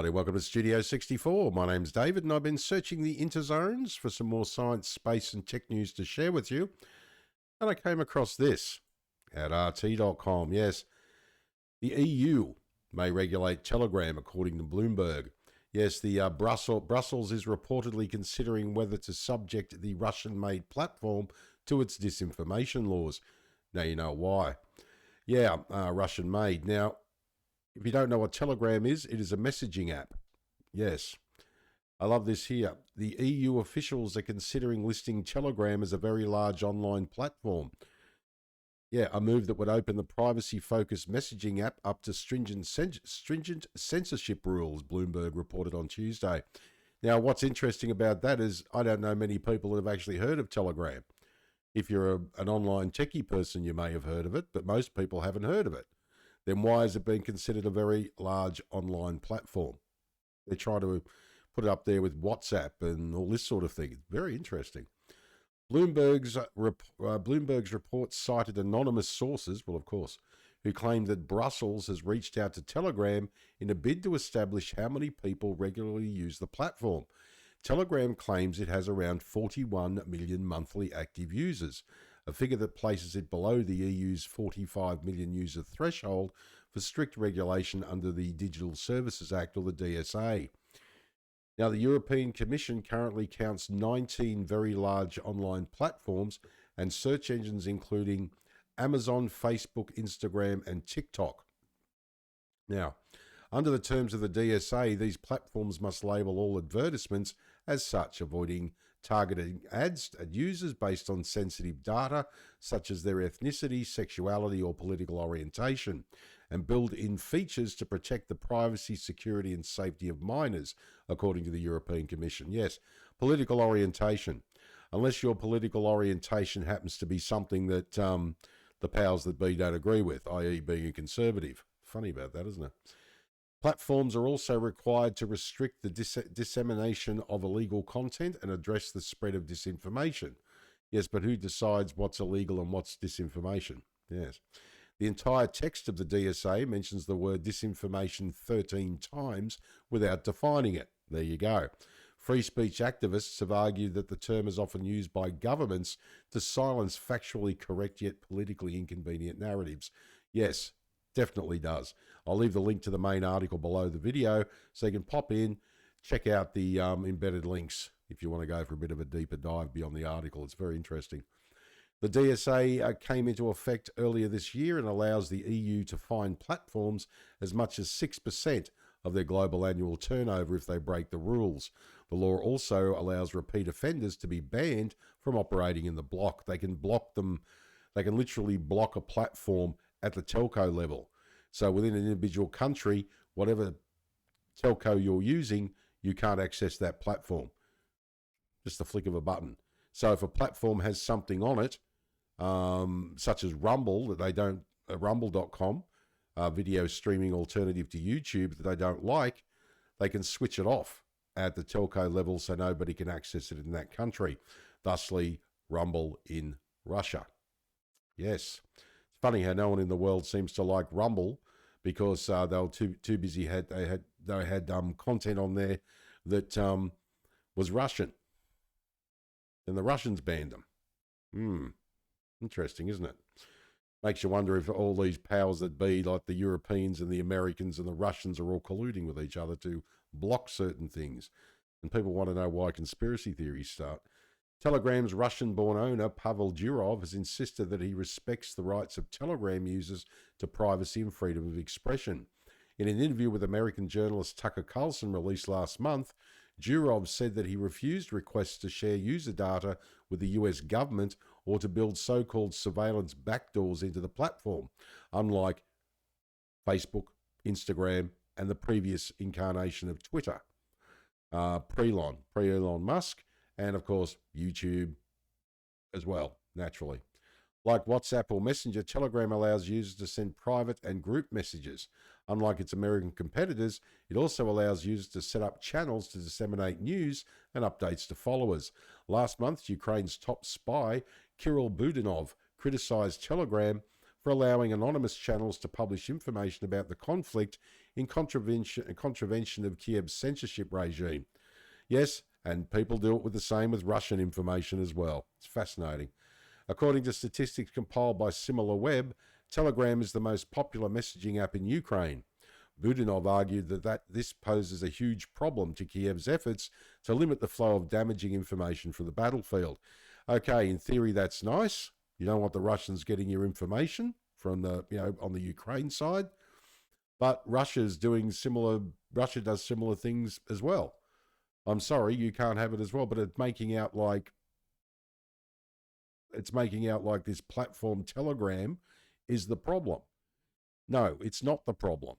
everybody. Welcome to Studio 64. My name's David, and I've been searching the interzones for some more science, space, and tech news to share with you. And I came across this at RT.com. Yes, the EU may regulate Telegram, according to Bloomberg. Yes, the Brussels is reportedly considering whether to subject the Russian-made platform to its disinformation laws. Now you know why. Yeah, Russian-made. Now, if you don't know what Telegram is, it is a messaging app. Yes. I love this here. The EU officials are considering listing Telegram as a very large online platform. Yeah, a move that would open the privacy-focused messaging app up to stringent censorship rules, Bloomberg reported on Tuesday. Now, what's interesting about that is I don't know many people that have actually heard of Telegram. If you're an online techie person, you may have heard of it, but most people haven't heard of it. Then why has it been considered a very large online platform? They try to put it up there with WhatsApp and all this sort of thing. It's very interesting. Bloomberg's report cited anonymous sources, well, of course, who claimed that Brussels has reached out to Telegram in a bid to establish how many people regularly use the platform. Telegram claims it has around 41 million monthly active users, a figure that places it below the EU's 45 million user threshold for strict regulation under the Digital Services Act, or the DSA. Now, the European Commission currently counts 19 very large online platforms and search engines, including Amazon, Facebook, Instagram, and TikTok. Now, under the terms of the DSA, these platforms must label all advertisements as such, avoiding targeting ads at users based on sensitive data such as their ethnicity, sexuality, or political orientation, and build in features to protect the privacy, security, and safety of minors, according to the European Commission. Yes, political orientation. Unless your political orientation happens to be something that the powers that be don't agree with, i.e. being a conservative. Funny about that, isn't it? Platforms are also required to restrict the dissemination of illegal content and address the spread of disinformation. Yes, but who decides what's illegal and what's disinformation? Yes. The entire text of the DSA mentions the word disinformation 13 times without defining it. There you go. Free speech activists have argued that the term is often used by governments to silence factually correct yet politically inconvenient narratives. Yes, definitely does. I'll leave the link to the main article below the video so you can pop in, check out the embedded links if you want to go for a bit of a deeper dive beyond the article. It's very interesting. The DSA came into effect earlier this year and allows the EU to fine platforms as much as 6% of their global annual turnover if they break the rules. The law also allows repeat offenders to be banned from operating in the bloc. They can block them. They can literally block a platform at the telco level. So within an individual country, whatever telco you're using, you can't access that platform. Just the flick of a button. So if a platform has something on it, such as Rumble, that they don't, rumble.com, video streaming alternative to YouTube that they don't like, they can switch it off at the telco level so nobody can access it in that country. Thusly, Rumble in Russia. Yes. Funny how no one in the world seems to like Rumble because they were too busy. They had content on there that was Russian, and the Russians banned them. Interesting, isn't it? Makes you wonder if all these powers that be, like the Europeans and the Americans and the Russians, are all colluding with each other to block certain things. And people want to know why conspiracy theories start. Telegram's Russian-born owner, Pavel Durov, has insisted that he respects the rights of Telegram users to privacy and freedom of expression. In an interview with American journalist Tucker Carlson released last month, Durov said that he refused requests to share user data with the US government or to build so-called surveillance backdoors into the platform, unlike Facebook, Instagram, and the previous incarnation of Twitter, pre-Elon Musk, and of course, YouTube as well, naturally. Like WhatsApp or Messenger, Telegram allows users to send private and group messages. Unlike its American competitors, it also allows users to set up channels to disseminate news and updates to followers. Last month, Ukraine's top spy, Kirill Budanov, criticized Telegram for allowing anonymous channels to publish information about the conflict in contravention of Kiev's censorship regime. Yes, and people do it with the same with Russian information as well. It's fascinating. According to statistics compiled by SimilarWeb, Telegram is the most popular messaging app in Ukraine. Budinov argued that this poses a huge problem to Kiev's efforts to limit the flow of damaging information from the battlefield. Okay, in theory, that's nice. You don't want the Russians getting your information from the, on the Ukraine side. But Russia does similar things as well. I'm sorry, you can't have it as well, but it's making out like this platform Telegram is the problem. No, it's not the problem.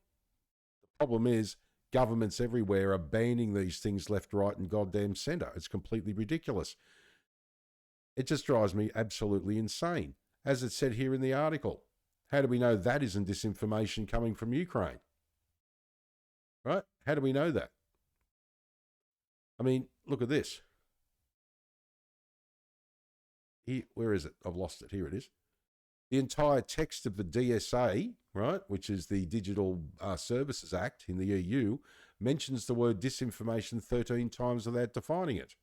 The problem is governments everywhere are banning these things left, right, and goddamn center. It's completely ridiculous. It just drives me absolutely insane. As it said here in the article, how do we know that isn't disinformation coming from Ukraine? Right? How do we know that? I mean, look at this. Where is it? I've lost it. Here it is. The entire text of the DSA, right, which is the Digital Services Act in the EU, mentions the word disinformation 13 times without defining it.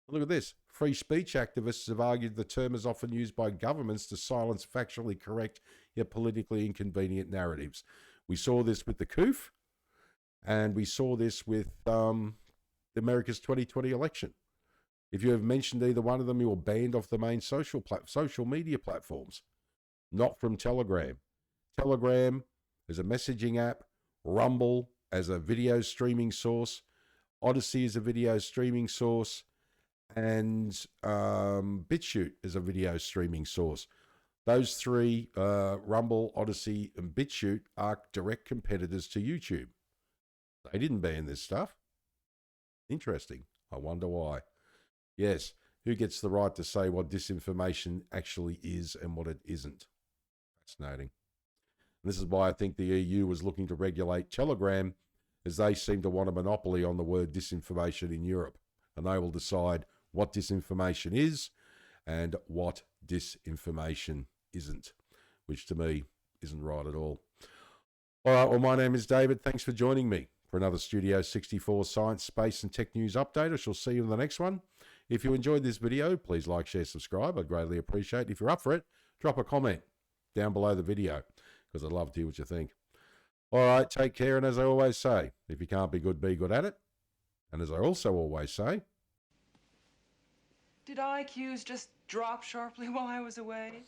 Look at this. Free speech activists have argued the term is often used by governments to silence factually correct yet politically inconvenient narratives. We saw this with the COOF, and we saw this with America's 2020 election. If you have mentioned either one of them, you are banned off the main social media platforms, not from Telegram. Telegram is a messaging app, Rumble as a video streaming source, Odyssey is a video streaming source, and BitChute is a video streaming source. Those three, Rumble, Odyssey, and BitChute, are direct competitors to YouTube. They didn't ban this stuff. Interesting. I wonder why. Yes, who gets the right to say what disinformation actually is and what it isn't? Fascinating. And this is why I think the EU was looking to regulate Telegram, as they seem to want a monopoly on the word disinformation in Europe. And they will decide what disinformation is and what disinformation isn't, which to me isn't right at all. All right, well, my name is David. Thanks for joining me for another Studio 64 Science, Space and Tech News update. I shall see you in the next one. If you enjoyed this video, please like, share, subscribe. I'd greatly appreciate it. If you're up for it, drop a comment down below the video, because I'd love to hear what you think. All right, take care. And as I always say, if you can't be good at it. And as I also always say, did IQs just drop sharply while I was away?